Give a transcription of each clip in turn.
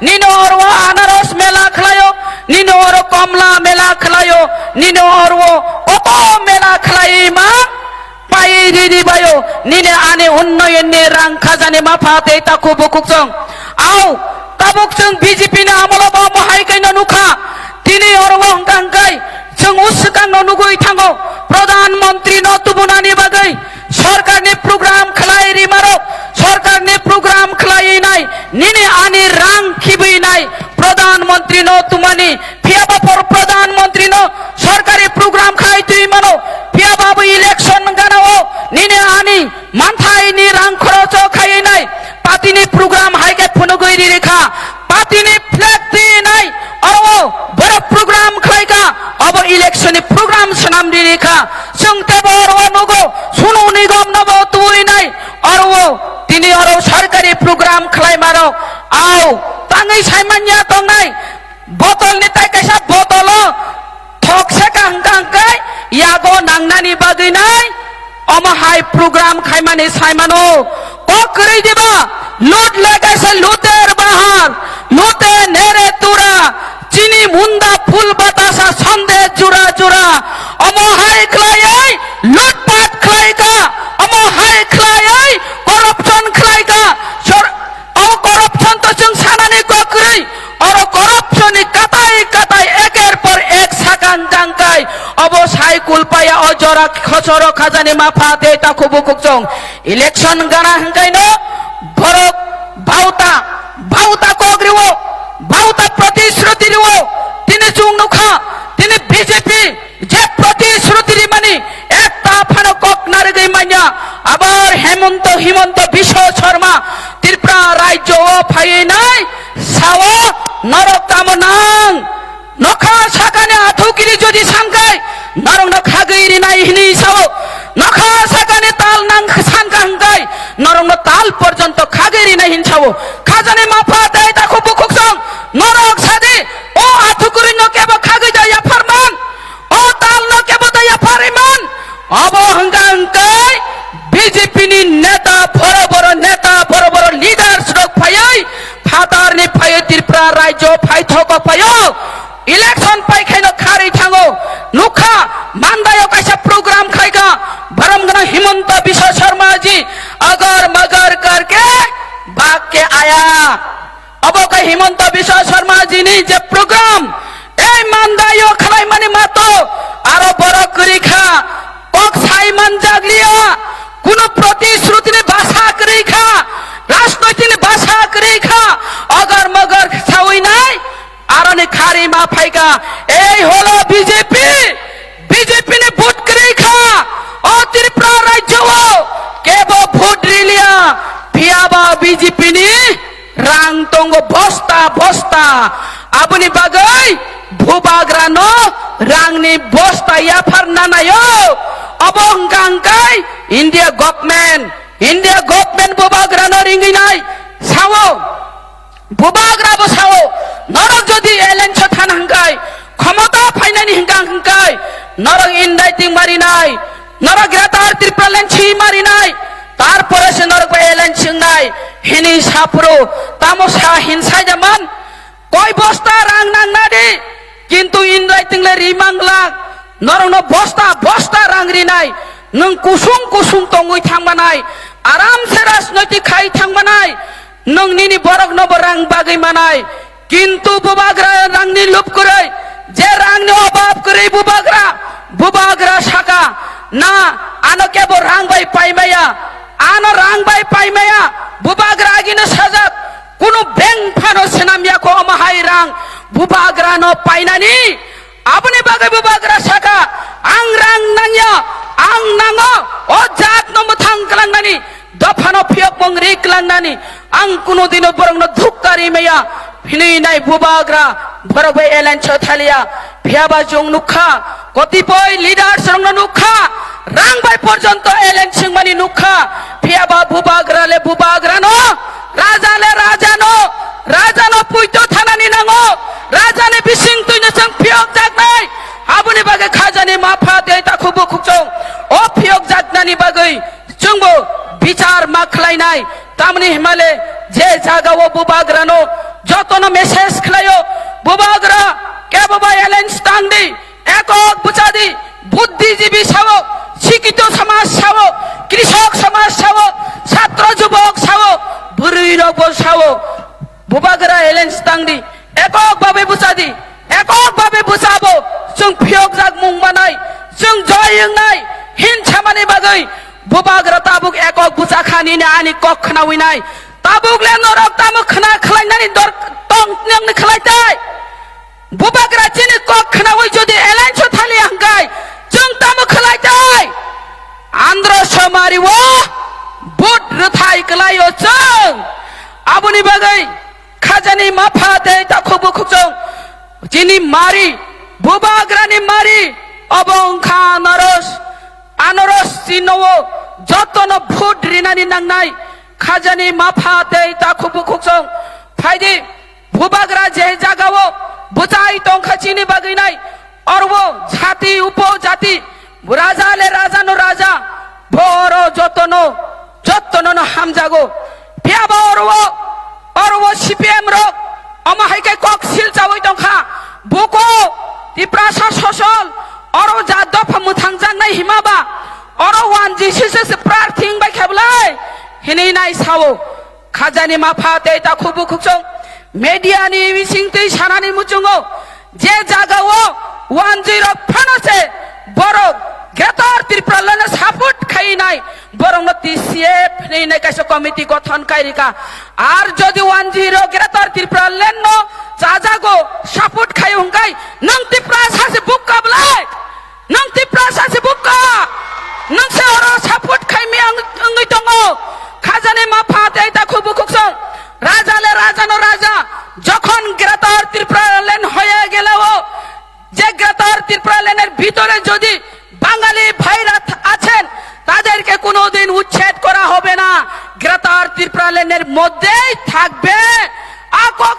nino orwo anaros mela khlayo nino oro komla mela khlayo nino orwo koto mela khlai ma pai didi bayo nine ane unnoyenni rang khazane mafate ta kubukukjong au tabukjong BJP na amolo ba mahai kaino nukha tini orwo hangkai जों उसकांनो नुगुइ थांगो प्रधानमंत्री न तुबुनानि बागै सरकारनि programme खलायरि मारो सरकारनि programme खलायनाय निने आनि रां खिबैनाय प्रधानमंत्री न तुमानि फियाबा पर प्रधानमंत्री न सरकारी प्रोग्राम खलाय तुइ मानो फियाबाबो इलेक्शन गानाओ निने आनि मानथायनि रां खरच खायनाय पार्टीनि प्रोग्राम हायके फुनुगैरि रेखा पार्टीनि फ्लेग दिनाय अरवो बड़ प्रोग्राम खलायका अब इलेक्शन प्रोग्राम सनाम दिरेखा जों तेबो अरवो नुगो सुनु निगम नबो तुइनाय अरवो तिनि अरव सरकारी प्रोग्राम खलाय मारो आव ताङै साइमान्या तंनाय बोतल नि ताइकासा बोतल थकसे कांकांकाय यागो नांनानि बागैनाय अमहाय प्रोग्राम खायमानि साइमानो ककरै दिबा लुट लागासे लुटेर बाहार लुटे नेरे तुरा चिनी मुंदा फुल बतासा संदे जुरा जुरा अमहाय खलायै लुटपाट खलायका अमहाय खलायै करप्शन खलायका सर औ करप्शन तो जों सानानि ककरै और करप्शन काटाय काटाय एकेर पर एक साकां गांकाय अब साइकुल पाया अजरा खसर खाजानि माफाते ता खुबुकुकजों इलेक्शन गाना हंकायनो भरक भावता भावता कोग्रिवो भावता प्रतिश्रुति रिवो तिनी जुं नुखा तिनी बीजेपी जे प्रतिश्रुति रिमानि एकता फानो कक नारगै मान्या आबार हिमंत विश्व शर्मा त्रिपुरा राज्य फायनाय सावो नरकामनां नखा साकाने आथुकिरि जदि सानकाय नरं खागैरि नाय हिनि सावो नखा साकाने ताल नां सानका हंकाय नरं ताल पर्यंत खागैरि नाय हिनसावो खाजाने माफा दाय ताखौ बुकुकजों नरक सादि ओ आथुकुरि न केबो खागै जाया फरमान ओ ताल न केबो जाया फारिमान अब हंकाय बीजेपी नि नेता बड़ बड़ लीडर स्ट्रोक फायै फातारनि फायै त्रिपुरा राज्य फायथक फायो इलेक्शन पाइखायनो खारै थाङो नुखा मानदायो कैसा प्रोग्राम खायगा भरमगना हिमंत विश्व शर्मा जी अगर मगर करके भाग के आया अब का हिमंत विश्व शर्मा जी ने जे प्रोग्राम ए मानदायो खलाय माने मातो आरो बड़ करिखा कक साइमान जागलिया कुनो प्रतिश्रुति ने भाषा करिखा राजनैतिक ने भाषा करिखा अगर मगर छाउइनाय आरने खारी मा फाइका এই হলো বিজেপি ने ভোট করিখা ও ত্রিপুরা রাজ্য কেব ভোট রিলিয়া ফিয়াবা বিজেপি নি রাং তঙ্গ বস্তা আপনি বাগৈ ভুবাগ্রানো রাংনি বস্তা ইয়াফার নানাयो অবংকাংকাই ইন্ডিয়া গভর্নমেন্ট ভুবাগ্রানো রিঙ্গিনাই সাও ভুবাগ্রাবো সাও নরক যদি এলেন্স থান হাঙ্কাই ক্ষমতা ফাইনানি হাঙ্কাই নরক ইনডাইটিং মারিনাই নরক গ্রেটার ত্রিপুরা লেন্সি মারিনাই তারপরে সে নরক এলেন্সিং নাই হিনি সাপুরো তামসা হিনসাই জামান কয় বস্তা রাং নাংনাদি কিন্তু ইনডাইটিং লে রিমাংলা নরক বস্তা রাং রিনাই नों कुसुं तंगै थांबानाय आरामसे राजनैतिक खाय थांबानाय नोंनि बरक नब रां बागै मानाय किन्तु बुबाग्रा रांनि लुप करै जे रांनि अभाव करै बुबाग्रा साका ना आनो केबो रां बाय पाइमाया बुबाग्रा आगिनो साजाक कुनु बेंक फानो सेनामियाखौ अमाहाय रां बुबाग्रा न पाइनानि आपनि बागै बुबाग्रा साका आं रां नांया आं नांगो ओ जात न मथां कलांनानि दफानो फियक मंगरि कलांनानि आं कुनु दिनो बरंनो धुक्कारि मैया फिनैनाय बुबाग्रा बरबै एलायन्स थालिया फियाबा जों नुखा कतिपय लिडार सरंनो नुखा रां बाय पर्यन्त एलायन्स मानि नुखा फियाबा बुबाग्रा न राजानो पुइतो थानानि नांगो राजाने बिसिं तुइनो जों फियक जागनाय आबुनि बागै खाजानि माफा दे ताखौ बुकुकजों ओ फियक जागनानि बागै जोंबो बिचार मा खालायनाय तामनि हिमाले যে জাগাও বুবাগ্রানো যতন মেসেজ খেলায় বুবাগ্রা কেববা এলেন্স তাংদি একক বুচাদি বুদ্ধিজীবী সাব শিক্ষিত সমাজ সাব কৃষক সমাজ সাব ছাত্র যুবক সাব বুড়ি রব সাব বুবাগ্রা এলেন্স তাংদি এককভাবে বুচাদি এককভাবে বুচাবো जों फियक जाग मुं बानाय जों जय नाय हिंसा माने बागै बुबाग्रा ताबुक एकक बुचा खानिने आनि कक खनाविनाय ताबुक ले नरक तामुक खना खलायनानै दर टं नंनि खलायताय बुबाग्रा चिनि कक खनावै जदि एलायन्स थालि हांगाय जों तामुक खलायताय आंध्र समारिवो बुट रथाय कलायो जों आबुनि बागै खाजानि माफा दे ताखुबु खुजों जिनि मारि बुबाग्रानि मारि अबंखा आनारस चिनवो जतन भुट रिनानि नांनाय खाजानि माफा दे ताखुबु खुजों फायदि बुबाग्रा जे जागावो बुचाय तंखाचिनि बागैनाय अरवो जाति उपजाति राजा ले राजानो राजा बर जतन हामजागो फियाबो अरवो सीपीएम रक अमाहायके कक सिलचावै दंखा बुको तिप्रासा ससल अरो जादफ मुथांजांनाय हिमाबा अरो वान जिसिस प्रार्थिं बायखाबलाय हिनै नाय सावो खाजानि माफा ते ताखुबु खुजों मेडियानि विसिंतै सानानि मुजुङो जे जागावो 10 फानसे बरो ग्रेटर त्रिपुरानो सापोर्ट खाइनाय बरंनो टीसीएफ नै काइसे कमिटी गठन कारिका आर जदि 10 ग्रेटर त्रिपुरानो जाजागो सापोर्ट खाइ हुंगाय नों त्रिपुरा सासे बुक्काबलाय नों त्रिपुरा सासे बुक्का नों से अरो सापोर्ट खाइमि आंगै दङ खाजानि माफा दे ताखुबु खुजों राजा ले राजानो राजा যখন গ্রেটার ত্রিপুরা ল্যান্ড হয়ে গেলেও যে গ্রেটার ত্রিপুরা ল্যান্ডের ভিতরে যদি বাঙালি ভাইরা আছেন তাদেরকে কোনোদিন উচ্ছেদ করা হবে না গ্রেটার ত্রিপুরা ল্যান্ডের মধ্যেই থাকবে আকক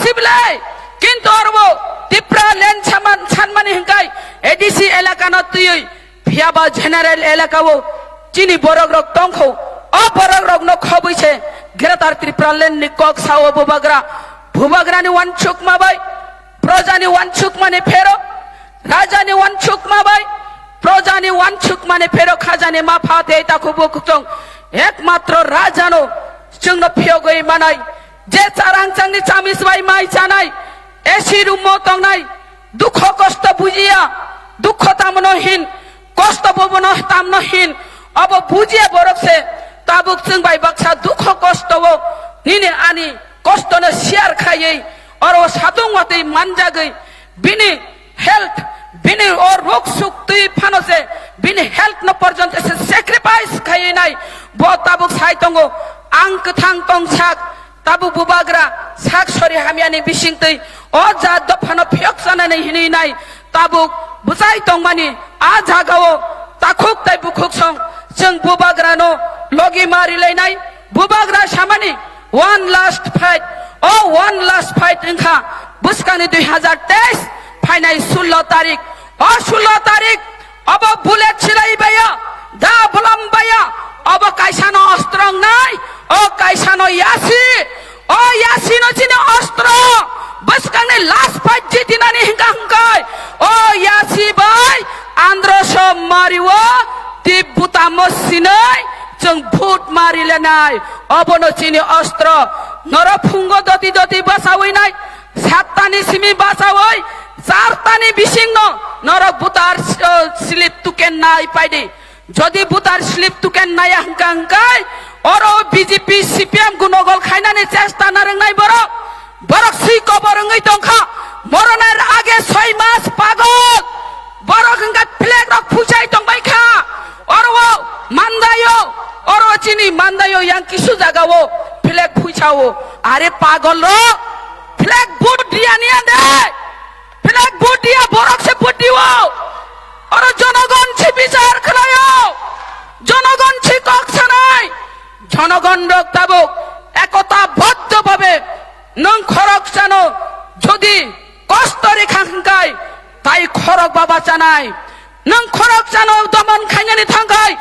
সিবলে কিন্তু অরব ত্রিপুরা ল্যান্ড সানমানি হিংকাই এডিসি এলাকা নতুই ভিয়াবা জেনারেল এলাকাও চিনি বরগ্রক টংখো অপরগ্রক ন খবইছে গ্রেটার ত্রিপুরা ল্যান্ড नि कक सावो बुबाग्रानि वानचुक माबाय प्रजानि वानचुक माने फेरो राजानि वानचुक माबाय प्रजानि वानचुक माने फेरो खाजानि माफा दे ताखुबु खुजों एकमात्र राजानो जोंनो फियगै मानाय जे चारांचांनि चामिसबाय माइ जानाय एसि रुमो तंनाय दुख कष्ट बुजिया दुख तामनहिन कष्ट बबनो तामनहिन अब बुजिया बरकसे ताबुक जों बाय बाक्सा दुख कष्टवो निने आनि कष्टनो शेयार खायै और सादुं वातै मानजागै बिनि हेल्थ बिनि और रोग सुक्ति फानसे बिनि हेल्थ न पर्यन्त से सैक्रिफाइस खायैनाय ब ताबुक साइतंगो आं कथां तंसाक ताबुक बुबाग्रा साक सरि हामियानि बिसिंतै अ जा दफानो फियक जानानै हिनैनाय ताबुक बुजाय तंमानि आ जागावो ताखुक ताय बुखुकसं जों बुबाग्रानो लगी मारिलायनाय बुबाग्रा सामानि one last fight इनखा बुस्कानि 2023 फाइनाय 16 तारिख 16 तारिख अब बुलेट छिलाइबाय दा बलमबाय अब काइसानो अस्त्र नाय ओ काइसानो यासी नो चिने अस्त्र बुस्कानि लास्ट फाइट जितिनानि हिंगांगाय ओ यासी बाय आंध्रसो मारिवो तिब्बुता मसिनै जों भूत मारिलेनाय अबनो चिनि अस्त्र नरफुंग दति दति बासावैनाय साततानि सिमि बासावै चारतानि बिसिंनो नरक बुतार स्लिप तुकेन नाय पाइदि जदि बुतार स्लिप तुकेन नाय हंकांकाय अरो बीजेपी सीपीएम गुनगल खायनानि चेष्टा नारंनाय बरक सिको बरंगै दंखा मरनाय आगे 6 मास पागल बरक हंगा फ्लेग रक फुसाय दंबायखा अरो मानदायो अरो चिनि मानदायो yang किसु जागावो फ्लेग फुसावो आरे पागल रो फ्लेग बुट दिया निया दे फ्लेग बुट दिया बरक से बुट दिवो अरो जनगण छि বিচার खलायो जनगण छि कक सानाय जनगण रक ताबुक एकता बद्ध भाবে नों खरक जानो যদি कष्ट रेखा हंकाय ताई खरक बाबा जानाय नों खरक जानो दमन खायनानि थांगाय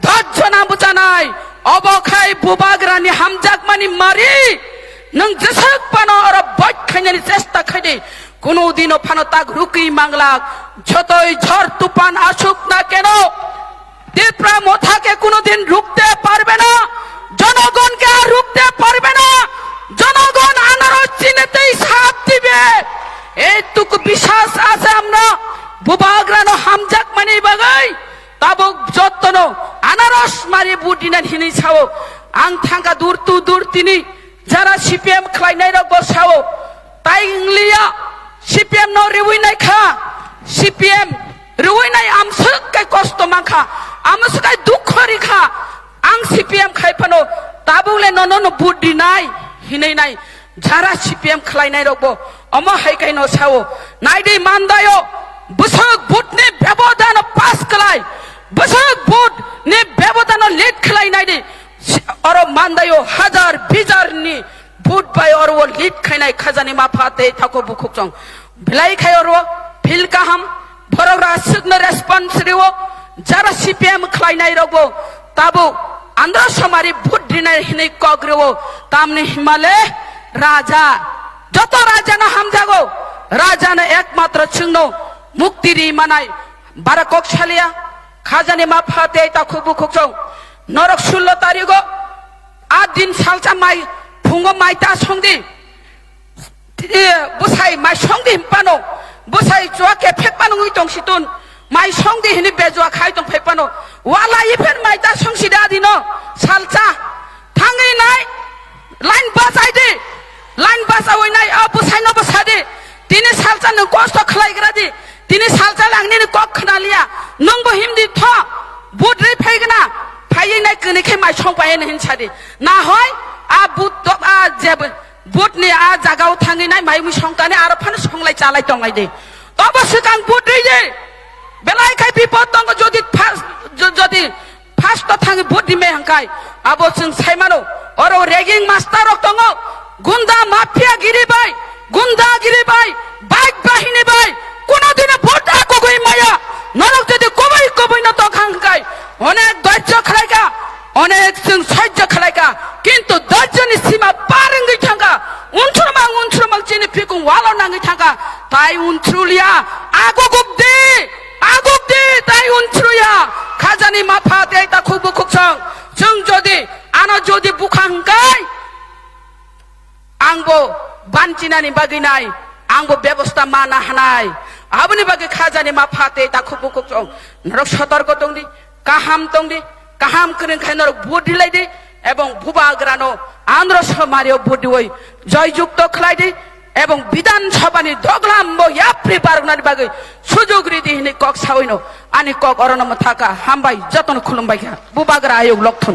10 जना बुजानाय অবখাই বুবাগ্রানি হামজাকমানি মারি নং যেসক পানো আর বট খাইনানি চেষ্টা খাইদে কোনোদিনও ফানো তাক রুকি মাংলাক যতই ঝড় তুফান আসুক না কেন তিপ্রা মোথাকে কোনোদিন রুখতে পারবে না, জনগণকে আর রুখতে পারবে না। জনগণ আনারস চিনেতেই সাথ দিবে, এইটুকু বিশ্বাস আছে আমরা। বুবাগ্রানো হামজাক মানি বাগাই তাবক যত্ন আনারস মারি বুটিনা হিনি ছাও আং থাঙ্কা দূর তিনি যারা সিপিএম খাইনাই রক বসাও তাই ইংলিয়া সিপিএম ন রিউইনাই খা সিপিএম রিউইনাই আমসকাই কষ্ট মাখা আমসকাই দুঃখ রেখা আং সিপিএম খাইফানো তাবুলে নন বুদ্ধি নাই হিনাই নাই যারা সিপিএম খাইনাই রকবো অম হাইকাই ন ছাও নাইদে মানদায়ো বসক বুটনি ব্যবধান পাস কলাই বসক বুট নি ব্যবধান লিড খেলাই নাইদে আর মানদায়ো হাজার বিজার নি বুট বাই আর ও লিড খাইনাই খাজানি মাফাতে থাকো বুখুকচং ভিলাই খাই আর ফিল কাহাম ভরগরা সিগন রেসপন্স রিও যারা সিপিএম খাইনাই রকবো তাবো আন্ধ্র সমারি ভোট দিনাই হিনে কগ্রেও তামনে হিমালে রাজা যত রাজা না হামজাগো রাজা না একমাত্র চিহ্ন মুক্তিরি মানাই বারাকক শালিয়া খাজানি মাফাতে তা খুব খুকচং নরক 16 তারিখ আট দিন সালচা মাই ফুঙ্গো মাইতা সংদি বুসাই মাই সংদি হিমপানো বুসাই জোয়াকে ফেকপানো উইতং সিতুন মাই সংদি হিনি বেজোয়া খাইতং ফেকপানো ওয়ালা ইফেন মাইতা সংসিদা দিনো সালচা থাঙ্গি নাই লাইন বাজাই দে লাইন বাজাওই নাই আ বুসাই ন বসাদে তিনি সালচা নং কষ্ট খালাইগ্রা দি তিনি সালচা লাংনি কক খনালিয়া নংबो हिमदि थ बुद्रै फाइगना फाइयै नाय कनेखे माइ संपाय न हिनसादि ना হয় आ बुद आ जेब बुदनि आ जागाव थाङै नाय माइ मि संताने आरो फान संलाय चालाय दंगाय दे अबश्य कां बुद्रै जे बेलाय खाय बिपद दंग जदि फास्ट थाङै बुद्रि मे हंकाय आबो जों साइमानो अरो रेगिं मास्टार दंग गुन्दा माफिया गिरिबाय गुन्दा गिरिबाय बाइक बाहिनी बाय কোনদিন ভোট আগোই মায়া নরক যদি কবই না তো খাঙ্কাই অনেক ধৈর্য খালাইকা অনেক সহ্য খালাইকা কিন্তু ধৈর্যনি সীমা পারেঙ্গি থাকা উনছুরমাং চিনি ফিকুং ওয়ালাও নাঙ্গি থাকা তাই উনছুলিয়া আগুবদি তাই উনছুয়া খাজানি মাফা দেই তা খুব খুকসং जों যদি আনো যদি বুখাঙ্কাই आंबो बानचिनानि बागै नाय आंबो व्यवस्था माना हानाय आबनि बागै खाजानि मा फाते ता खुब खुब नरक सतर्क दंदि काहाम करें खाय नरक बुद्धिलाय दे एवं भुबाग्रानो आंध्र समारियो बुद्धिवै जययुक्त खलाय दे एवं विधानसभानि दगलामबो याप्रि बारगनानि बागै सुजुग रिदि हिनि कक सावैनो आनि कक अरनम थाका हामबाय जतन खुलुमबाय बुबाग्रा आयोग लक्षण